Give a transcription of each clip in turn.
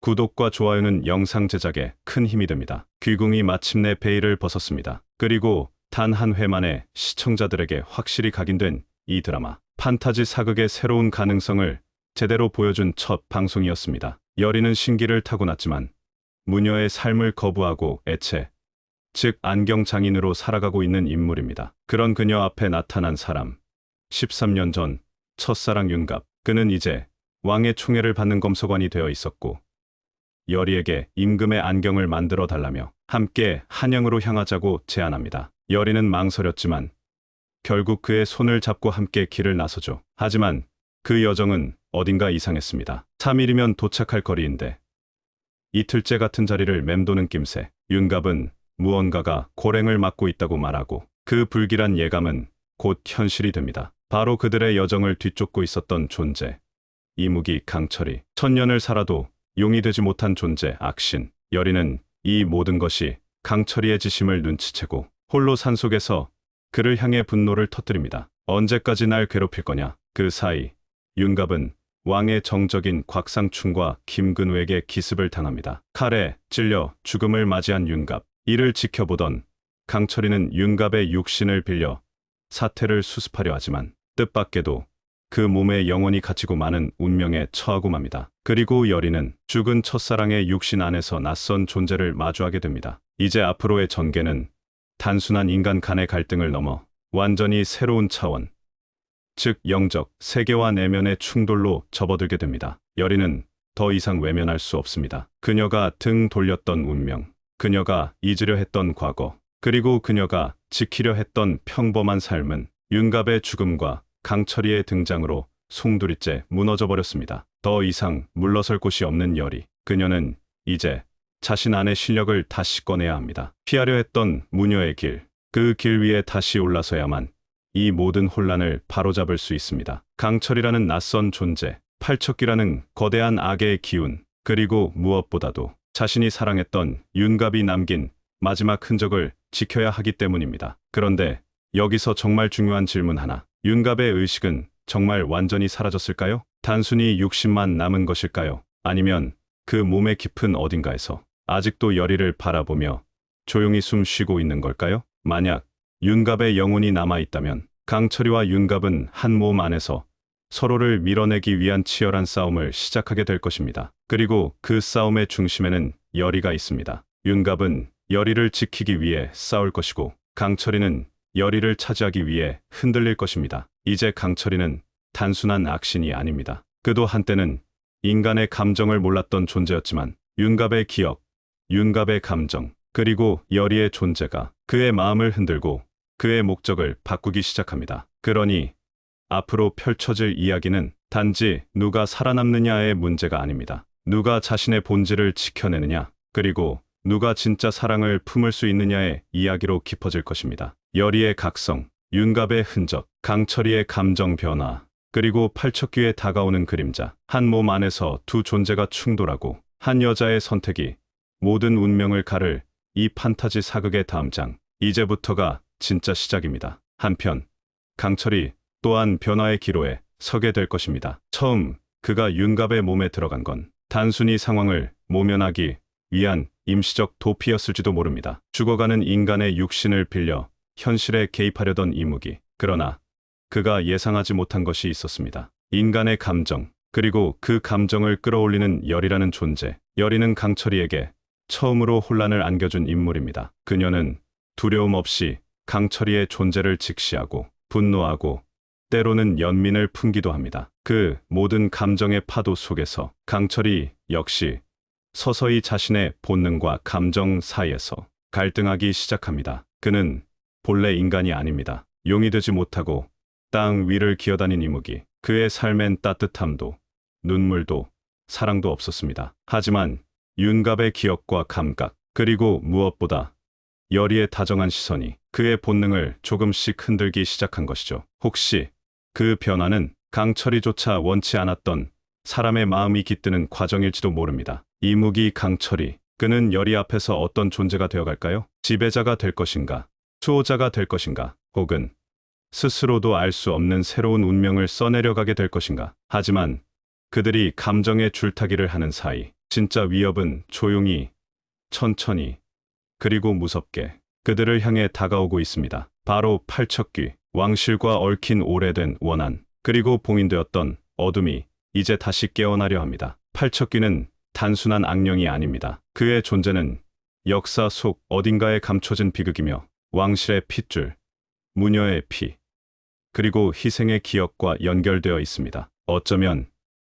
구독과 좋아요는 영상 제작에 큰 힘이 됩니다. 귀궁이 마침내 베일을 벗었습니다. 그리고 단 한 회만에 시청자들에게 확실히 각인된 이 드라마. 판타지 사극의 새로운 가능성을 제대로 보여준 첫 방송이었습니다. 여리는 신기를 타고났지만 무녀의 삶을 거부하고 애체, 즉 안경 장인으로 살아가고 있는 인물입니다. 그런 그녀 앞에 나타난 사람. 13년 전 첫사랑 윤갑. 그는 이제 왕의 총애를 받는 검소관이 되어 있었고 여리에게 임금의 안경을 만들어 달라며 함께 한양으로 향하자고 제안합니다. 여리는 망설였지만 결국 그의 손을 잡고 함께 길을 나서죠. 하지만 그 여정은 어딘가 이상했습니다. 3일이면 도착할 거리인데 이틀째 같은 자리를 맴도는 낌새. 윤갑은 무언가가 고랭을 막고 있다고 말하고 그 불길한 예감은 곧 현실이 됩니다. 바로 그들의 여정을 뒤쫓고 있었던 존재. 이무기 강철이. 천년을 살아도 용이 되지 못한 존재 악신. 여리는 이 모든 것이 강철이의 지심을 눈치채고 홀로 산속에서 그를 향해 분노를 터뜨립니다. 언제까지 날 괴롭힐 거냐. 그 사이 윤갑은 왕의 정적인 곽상충과 김근우에게 기습을 당합니다. 칼에 찔려 죽음을 맞이한 윤갑. 이를 지켜보던 강철이는 윤갑의 육신을 빌려 사태를 수습하려 하지만 뜻밖에도 그 몸에 영혼이 갇히고 마는 운명에 처하고 맙니다. 그리고 여리는 죽은 첫사랑의 육신 안에서 낯선 존재를 마주하게 됩니다. 이제 앞으로의 전개는 단순한 인간 간의 갈등을 넘어 완전히 새로운 차원, 즉 영적, 세계와 내면의 충돌로 접어들게 됩니다. 여리는 더 이상 외면할 수 없습니다. 그녀가 등 돌렸던 운명, 그녀가 잊으려 했던 과거, 그리고 그녀가 지키려 했던 평범한 삶은 윤갑의 죽음과 강철이의 등장으로 송두리째 무너져버렸습니다. 더 이상 물러설 곳이 없는 여리. 그녀는 이제 자신 안의 실력을 다시 꺼내야 합니다. 피하려 했던 무녀의 길, 그 길 위에 다시 올라서야만 이 모든 혼란을 바로잡을 수 있습니다. 강철이라는 낯선 존재, 팔척귀라는 거대한 악의 기운, 그리고 무엇보다도 자신이 사랑했던 윤갑이 남긴 마지막 흔적을 지켜야 하기 때문입니다. 그런데 여기서 정말 중요한 질문 하나. 윤갑의 의식은 정말 완전히 사라졌을까요? 단순히 육신만 남은 것일까요? 아니면 그 몸의 깊은 어딘가에서 아직도 여리를 바라보며 조용히 숨 쉬고 있는 걸까요? 만약 윤갑의 영혼이 남아있다면 강철이와 윤갑은 한 몸 안에서 서로를 밀어내기 위한 치열한 싸움을 시작하게 될 것입니다. 그리고 그 싸움의 중심에는 여리가 있습니다. 윤갑은 여리를 지키기 위해 싸울 것이고 강철이는 여리를 차지하기 위해 흔들릴 것입니다. 이제 강철이는 단순한 악신이 아닙니다. 그도 한때는 인간의 감정을 몰랐던 존재였지만 윤갑의 기억, 윤갑의 감정, 그리고 여리의 존재가 그의 마음을 흔들고 그의 목적을 바꾸기 시작합니다. 그러니 앞으로 펼쳐질 이야기는 단지 누가 살아남느냐의 문제가 아닙니다. 누가 자신의 본질을 지켜내느냐, 그리고 누가 진짜 사랑을 품을 수 있느냐의 이야기로 깊어질 것입니다. 여리의 각성, 윤갑의 흔적, 강철이의 감정 변화, 그리고 팔척귀에 다가오는 그림자. 한 몸 안에서 두 존재가 충돌하고 한 여자의 선택이 모든 운명을 가를 이 판타지 사극의 다음 장. 이제부터가 진짜 시작입니다. 한편 강철이 또한 변화의 기로에 서게 될 것입니다. 처음 그가 윤갑의 몸에 들어간 건 단순히 상황을 모면하기 위한 임시적 도피였을지도 모릅니다. 죽어가는 인간의 육신을 빌려 현실에 개입하려던 이무기. 그러나 그가 예상하지 못한 것이 있었습니다. 인간의 감정, 그리고 그 감정을 끌어올리는 열이라는 존재. 여리는 강철이에게 처음으로 혼란을 안겨준 인물입니다. 그녀는 두려움 없이 강철이의 존재를 직시하고 분노하고 때로는 연민을 품기도 합니다. 그 모든 감정의 파도 속에서 강철이 역시 서서히 자신의 본능과 감정 사이에서 갈등하기 시작합니다. 그는 본래 인간이 아닙니다. 용이 되지 못하고 땅 위를 기어다닌 이무기. 그의 삶엔 따뜻함도 눈물도 사랑도 없었습니다. 하지만 윤갑의 기억과 감각, 그리고 무엇보다 여리의 다정한 시선이 그의 본능을 조금씩 흔들기 시작한 것이죠. 혹시 그 변화는 강철이조차 원치 않았던 사람의 마음이 깃드는 과정일지도 모릅니다. 이무기 강철이. 그는 여리 앞에서 어떤 존재가 되어갈까요? 지배자가 될 것인가? 수호자가 될 것인가? 혹은 스스로도 알 수 없는 새로운 운명을 써내려가게 될 것인가? 하지만 그들이 감정의 줄타기를 하는 사이 진짜 위협은 조용히, 천천히, 그리고 무섭게 그들을 향해 다가오고 있습니다. 바로 팔척귀, 왕실과 얽힌 오래된 원한, 그리고 봉인되었던 어둠이 이제 다시 깨어나려 합니다. 팔척귀는 단순한 악령이 아닙니다. 그의 존재는 역사 속 어딘가에 감춰진 비극이며 왕실의 핏줄, 무녀의 피, 그리고 희생의 기억과 연결되어 있습니다. 어쩌면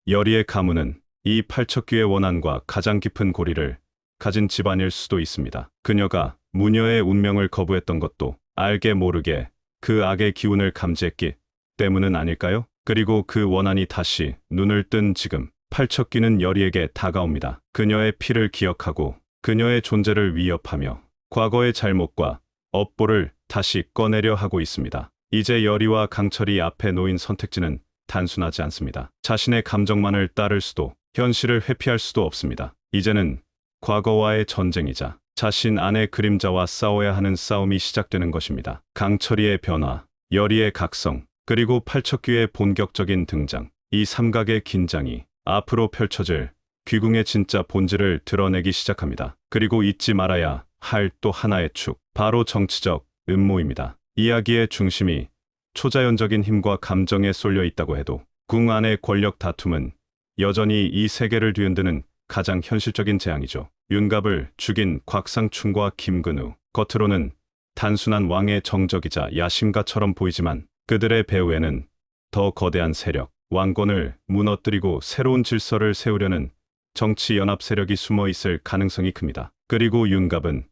여리의 가문은 이 팔척귀의 원한과 가장 깊은 고리를 가진 집안일 수도 있습니다. 그녀가 무녀의 운명을 거부했던 것도 알게 모르게 그 악의 기운을 감지했기 때문은 아닐까요? 그리고 그 원한이 다시 눈을 뜬 지금 팔척귀는 여리에게 다가옵니다. 그녀의 피를 기억하고 그녀의 존재를 위협하며 과거의 잘못과 업보를 다시 꺼내려 하고 있습니다. 이제 여리와 강철이 앞에 놓인 선택지는 단순하지 않습니다. 자신의 감정만을 따를 수도 현실을 회피할 수도 없습니다. 이제는 과거와의 전쟁이자 자신 안의 그림자와 싸워야 하는 싸움이 시작되는 것입니다. 강철이의 변화, 여리의 각성, 그리고 팔척귀의 본격적인 등장. 이 삼각의 긴장이 앞으로 펼쳐질 귀궁의 진짜 본질을 드러내기 시작합니다. 그리고 잊지 말아야 할 또 하나의 축, 바로 정치적 음모입니다. 이야기의 중심이 초자연적인 힘과 감정에 쏠려 있다고 해도 궁 안의 권력 다툼은 여전히 이 세계를 뒤흔드는 가장 현실적인 재앙이죠. 윤갑을 죽인 곽상춘과 김근우, 겉으로는 단순한 왕의 정적이자 야심가처럼 보이지만 그들의 배후에는 더 거대한 세력, 왕권을 무너뜨리고 새로운 질서를 세우려는 정치 연합 세력이 숨어 있을 가능성이 큽니다. 그리고 윤갑은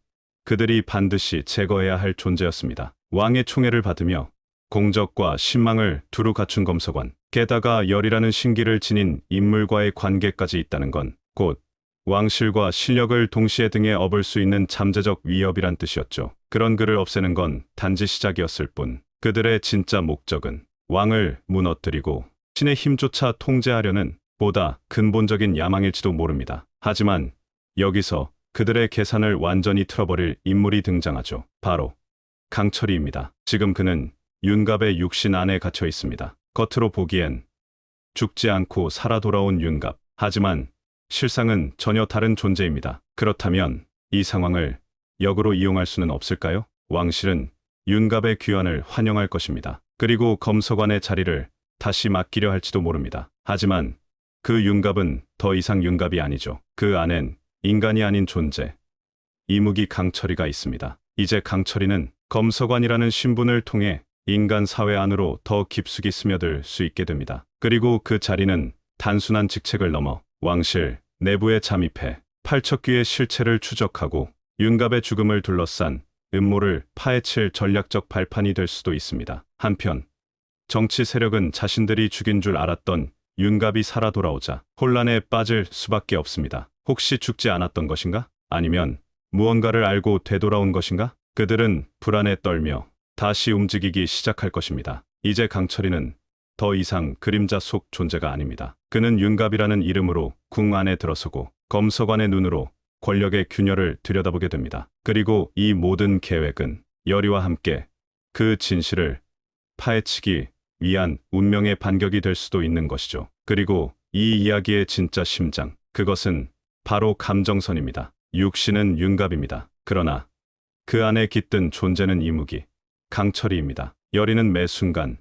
그들이 반드시 제거해야 할 존재였습니다. 왕의 총애를 받으며 공적과 신망을 두루 갖춘 검서관, 게다가 열이라는 신기를 지닌 인물과의 관계까지 있다는 건 곧 왕실과 실력을 동시에 등에 업을 수 있는 잠재적 위협이란 뜻이었죠. 그런 그를 없애는 건 단지 시작이었을 뿐 그들의 진짜 목적은 왕을 무너뜨리고 신의 힘조차 통제하려는 보다 근본적인 야망일지도 모릅니다. 하지만 여기서 그들의 계산을 완전히 틀어버릴 인물이 등장하죠. 바로 강철이입니다. 지금 그는 윤갑의 육신 안에 갇혀 있습니다. 겉으로 보기엔 죽지 않고 살아 돌아온 윤갑. 하지만 실상은 전혀 다른 존재입니다. 그렇다면 이 상황을 역으로 이용할 수는 없을까요? 왕실은 윤갑의 귀환을 환영할 것입니다. 그리고 검서관의 자리를 다시 맡기려 할지도 모릅니다. 하지만 그 윤갑은 더 이상 윤갑이 아니죠. 그 안엔 인간이 아닌 존재, 이무기 강철이가 있습니다. 이제 강철이는 검서관이라는 신분을 통해 인간 사회 안으로 더 깊숙이 스며들 수 있게 됩니다. 그리고 그 자리는 단순한 직책을 넘어 왕실 내부에 잠입해 팔척귀의 실체를 추적하고 윤갑의 죽음을 둘러싼 음모를 파헤칠 전략적 발판이 될 수도 있습니다. 한편 정치 세력은 자신들이 죽인 줄 알았던 윤갑이 살아 돌아오자 혼란에 빠질 수밖에 없습니다. 혹시 죽지 않았던 것인가? 아니면 무언가를 알고 되돌아온 것인가? 그들은 불안에 떨며 다시 움직이기 시작할 것입니다. 이제 강철이는 더 이상 그림자 속 존재가 아닙니다. 그는 윤갑이라는 이름으로 궁 안에 들어서고 검서관의 눈으로 권력의 균열을 들여다보게 됩니다. 그리고 이 모든 계획은 여리와 함께 그 진실을 파헤치기 위한 운명의 반격이 될 수도 있는 것이죠. 그리고 이 이야기의 진짜 심장, 그것은 바로 감정선입니다. 육신은 윤갑입니다. 그러나 그 안에 깃든 존재는 이무기, 강철이입니다. 여리는 매 순간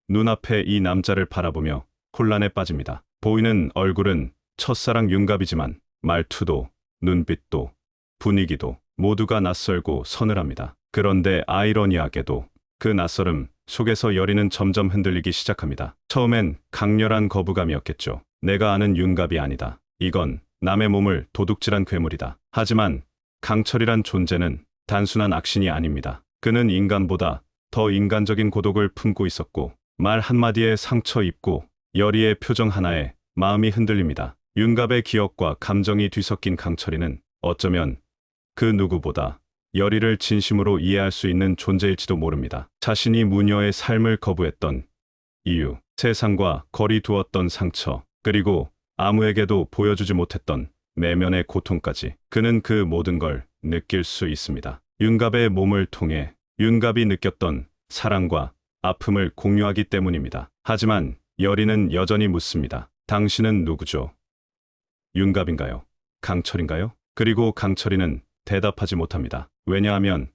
눈앞에 이 남자를 바라보며 혼란에 빠집니다. 보이는 얼굴은 첫사랑 윤갑이지만 말투도 눈빛도 분위기도 모두가 낯설고 서늘합니다. 그런데 아이러니하게도 그 낯설음 속에서 여리는 점점 흔들리기 시작합니다. 처음엔 강렬한 거부감이었겠죠. 내가 아는 윤갑이 아니다. 이건 남의 몸을 도둑질한 괴물이다. 하지만 강철이란 존재는 단순한 악신이 아닙니다. 그는 인간보다 더 인간적인 고독을 품고 있었고 말 한마디에 상처 입고 여리의 표정 하나에 마음이 흔들립니다. 윤갑의 기억과 감정이 뒤섞인 강철이는 어쩌면 그 누구보다 여리를 진심으로 이해할 수 있는 존재일지도 모릅니다. 자신이 무녀의 삶을 거부했던 이유, 세상과 거리 두었던 상처, 그리고 아무에게도 보여주지 못했던 내면의 고통까지 그는 그 모든 걸 느낄 수 있습니다. 윤갑의 몸을 통해 윤갑이 느꼈던 사랑과 아픔을 공유하기 때문입니다. 하지만 여리는 여전히 묻습니다. 당신은 누구죠? 윤갑인가요? 강철인가요? 그리고 강철이는 대답하지 못합니다. 왜냐하면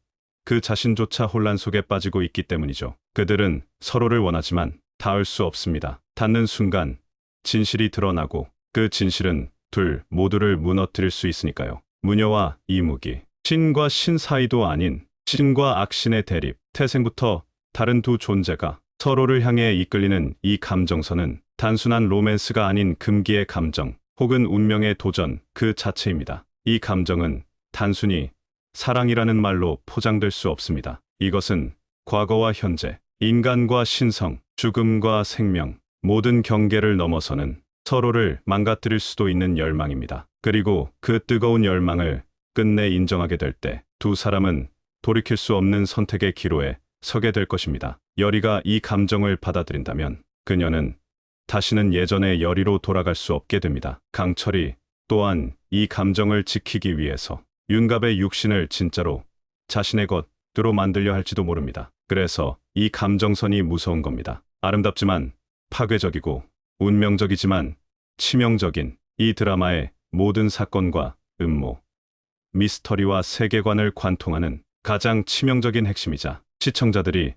그 자신조차 혼란 속에 빠지고 있기 때문이죠. 그들은 서로를 원하지만 닿을 수 없습니다. 닿는 순간 진실이 드러나고 그 진실은 둘 모두를 무너뜨릴 수 있으니까요. 무녀와 이무기, 신과 신 사이도 아닌 신과 악신의 대립, 태생부터 다른 두 존재가 서로를 향해 이끌리는 이 감정선은 단순한 로맨스가 아닌 금기의 감정 혹은 운명의 도전 그 자체입니다. 이 감정은 단순히 사랑이라는 말로 포장될 수 없습니다. 이것은 과거와 현재, 인간과 신성, 죽음과 생명, 모든 경계를 넘어서는 서로를 망가뜨릴 수도 있는 열망입니다. 그리고 그 뜨거운 열망을 끝내 인정하게 될 때 두 사람은 돌이킬 수 없는 선택의 기로에 서게 될 것입니다. 여리가 이 감정을 받아들인다면 그녀는 다시는 예전의 여리로 돌아갈 수 없게 됩니다. 강철이 또한 이 감정을 지키기 위해서 윤갑의 육신을 진짜로 자신의 것으로 만들려 할지도 모릅니다. 그래서 이 감정선이 무서운 겁니다. 아름답지만 파괴적이고 운명적이지만 치명적인 이 드라마의 모든 사건과 음모, 미스터리와 세계관을 관통하는 가장 치명적인 핵심이자 시청자들이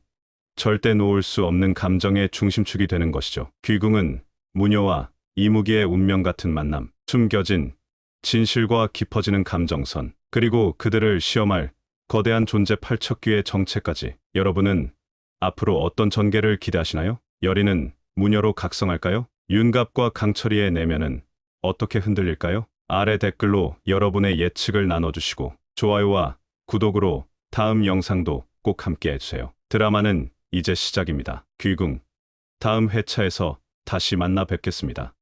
절대 놓을 수 없는 감정의 중심축이 되는 것이죠. 귀궁은 무녀와 이무기의 운명 같은 만남, 숨겨진 진실과 깊어지는 감정선, 그리고 그들을 시험할 거대한 존재 팔척귀의 정체까지. 여러분은 앞으로 어떤 전개를 기대하시나요? 여리는 무녀로 각성할까요? 윤갑과 강철이의 내면은 어떻게 흔들릴까요? 아래 댓글로 여러분의 예측을 나눠주시고 좋아요와 구독으로 다음 영상도 꼭 함께 해주세요. 드라마는 이제 시작입니다. 귀궁 다음 회차에서 다시 만나 뵙겠습니다.